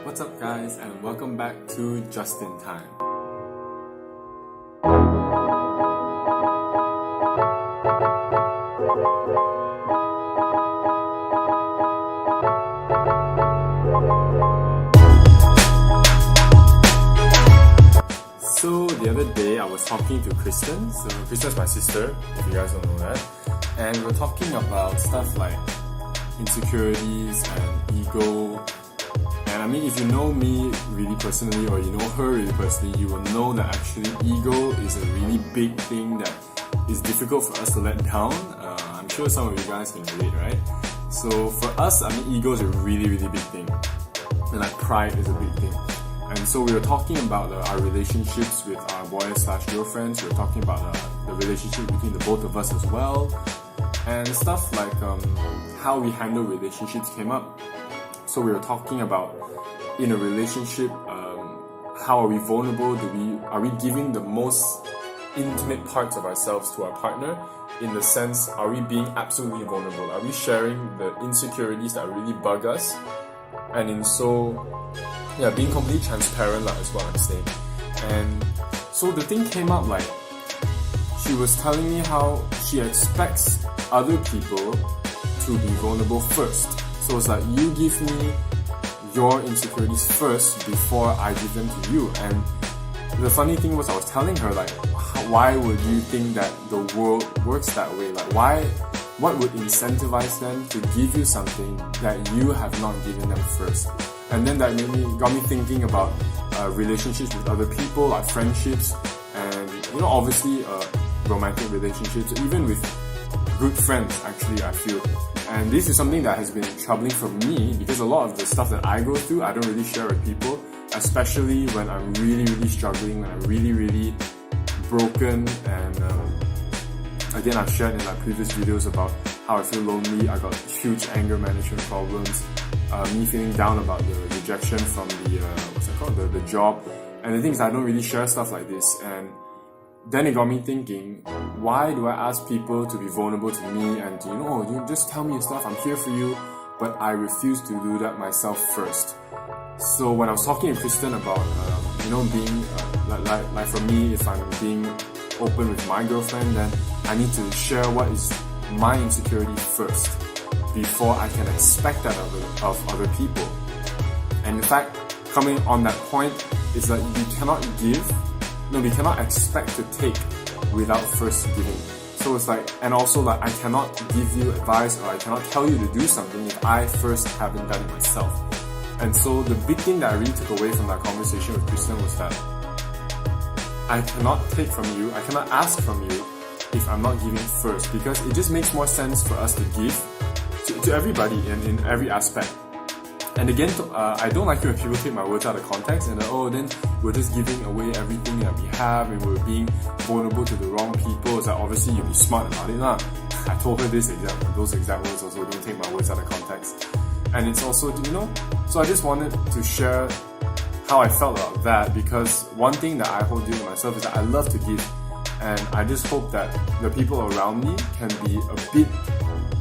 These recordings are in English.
What's up guys, and welcome back to Just in Time. So the other day I was talking to Kristen. So Kristen's my sister, if you guys don't know that. And we're talking about stuff like insecurities and ego. And I mean, if you know me really personally or you know her really personally, you will know that actually ego is a really big thing that is difficult for us to let down. I'm sure some of you guys can relate, right? So for us, I mean, ego is a really, really big thing. And like pride is a big thing. And so we were talking about our relationships with our boys/girlfriends. We were talking about the relationship between the both of us as well. And stuff like how we handle relationships came up. So we were talking about in a relationship, how are we vulnerable? Are we giving the most intimate parts of ourselves to our partner? In the sense, are we being absolutely vulnerable? Are we sharing the insecurities that really bug us? And in so, yeah, being completely transparent is what I'm saying. And so the thing came up like, she was telling me how she expects other people to be vulnerable first. So it's like, you give me your insecurities first before I give them to you. And the funny thing was, I was telling her like, why would you think that the world works that way? Like, what would incentivize them to give you something that you have not given them first? And then that got me thinking about relationships with other people, like friendships, and obviously romantic relationships, even with good friends. Actually, I feel. And this is something that has been troubling for me because a lot of the stuff that I go through, I don't really share with people, especially when I'm really, really struggling, when I'm really, really broken. And again, I've shared in my previous videos about how I feel lonely. I got huge anger management problems, me feeling down about the rejection from the job. And the thing is, I don't really share stuff like this. And then it got me thinking, why do I ask people to be vulnerable to me and to, you just tell me your stuff, I'm here for you, but I refuse to do that myself first. So when I was talking to Kristen about, being, like for me, if I'm being open with my girlfriend, then I need to share what is my insecurity first before I can expect that of other people. And in fact, coming on that point, is that we cannot expect to take without first giving. So it's like, and also like, I cannot give you advice or I cannot tell you to do something if I first haven't done it myself. And so the big thing that I really took away from that conversation with Kristen was that I cannot take from you, I cannot ask from you if I'm not giving first, because it just makes more sense for us to give to everybody in every aspect. And again, I don't like it when people take my words out of context and then we're just giving away everything that we have and we're being vulnerable to the wrong people. It's like, obviously you'll be smart about it lah. I told her those exact words also, don't take my words out of context. And it's also, so I just wanted to share how I felt about that, because one thing that I hold dear to myself is that I love to give, and I just hope that the people around me can be a bit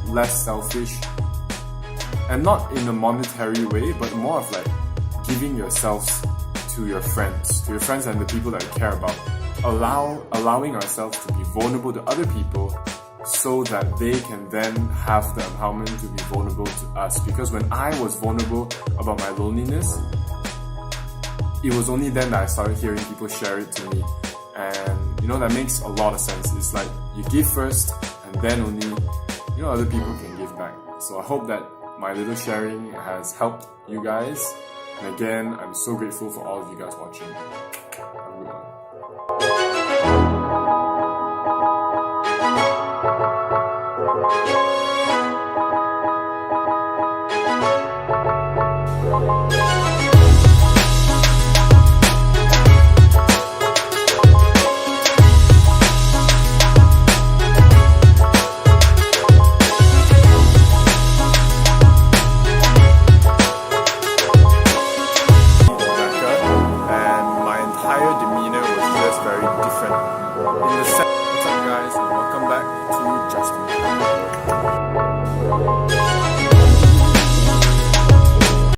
less selfish. And not in a monetary way, but more of like giving yourselves to your friends and the people that you care about. Allowing ourselves to be vulnerable to other people so that they can then have the empowerment to be vulnerable to us. Because when I was vulnerable about my loneliness, it was only then that I started hearing people share it to me. And that makes a lot of sense. It's like you give first and then only other people can give back. So I hope that my little sharing has helped you guys. And again, I'm so grateful for all of you guys watching. Have a good one.